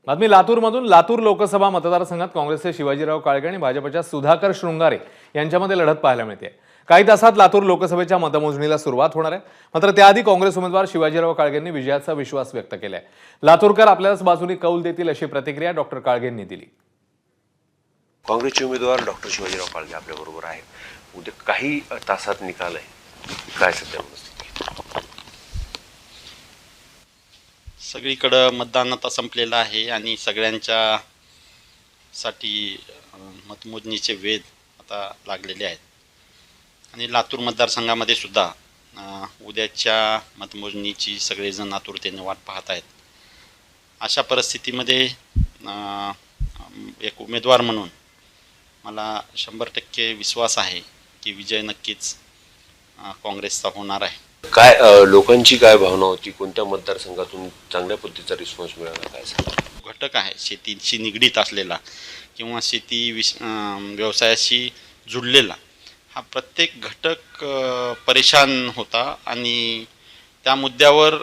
बातमी लातूरमधून. लातूर लोकसभा मतदारसंघात काँग्रेसचे शिवाजीराव काळगे आणि भाजपच्या सुधाकर शृंगारे यांच्यामध्ये लढत पाहायला मिळते. काही तासात लातूर लोकसभेच्या मतमोजणीला सुरुवात होणार आहे. मात्र त्याआधी काँग्रेस उमेदवार शिवाजीराव काळगेंनी विजयाचा विश्वास व्यक्त केलाय. लातूरकर आपल्याच बाजूने कौल देतील अशी प्रतिक्रिया डॉक्टर काळगेंनी दिली. काँग्रेसचे उमेदवार डॉक्टर शिवाजीराव काळगे आपल्याबरोबर आहेत. उद्या काही तासात निकाल आहे, काय सध्या परिस्थिती? सगळीकडं मतदान आता संपलेलं आहे आणि सगळ्यांच्या साठी मतमोजणीचे वेध आता लागलेले आहेत. आणि लातूर मतदारसंघामध्ये सुद्धा उद्याच्या मतमोजणीची सगळेजण आतुरतेने वाट पाहत आहेत. अशा परिस्थितीमध्ये एक उमेदवार म्हणून मला 100% विश्वास आहे की विजय नक्कीच काँग्रेसचा होणार आहे. काय लोकांची काय भावना होती? कोणत्या मतदारसंघातून चांगल्या पद्धतीचा रिस्पॉन्स मिळाला, काय सांगा? घटक आहे शेतीशी निगडीत असलेला किंवा शेती व्यवसायाशी जुळलेला हा प्रत्येक घटक परेशान होता आणि त्या मुद्द्यावर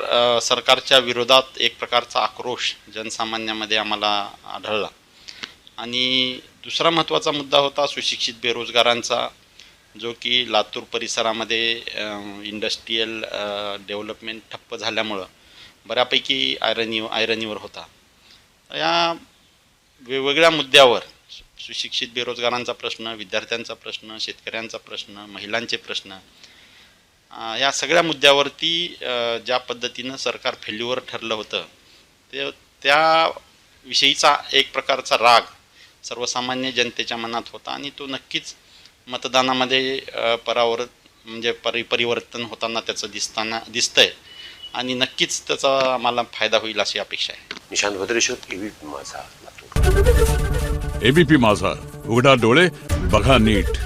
सरकारच्या विरोधात एक प्रकारचा आक्रोश जनसामान्यामध्ये आम्हाला आढळला. आणि दुसरा महत्त्वाचा मुद्दा होता सुशिक्षित बेरोजगारांचा, जो की लातूर परिसरामध्ये इंडस्ट्रीयल डेव्हलपमेंट ठप्प झाल्यामुळं बऱ्यापैकी ऐरणीवर होता. या वेगवेगळ्या मुद्द्यावर सुशिक्षित बेरोजगारांचा प्रश्न, विद्यार्थ्यांचा प्रश्न, शेतकऱ्यांचा प्रश्न, महिलांचे प्रश्न, या सगळ्या मुद्द्यावरती ज्या पद्धतीनं सरकार फेल्युअर ठरलं होतं त्याविषयीचा एक प्रकारचा राग सर्वसामान्य जनतेच्या मनात होता आणि तो नक्कीच मतदानामध्ये परिवर्तन होताना त्याचं दिसतंय आणि नक्कीच त्याचा आम्हाला फायदा होईल अशी अपेक्षा आहे. निशांत भद्रेश्वर, एबीपी माझा, लातूर. एबीपी माझा, उघडा डोळे बघा नीट.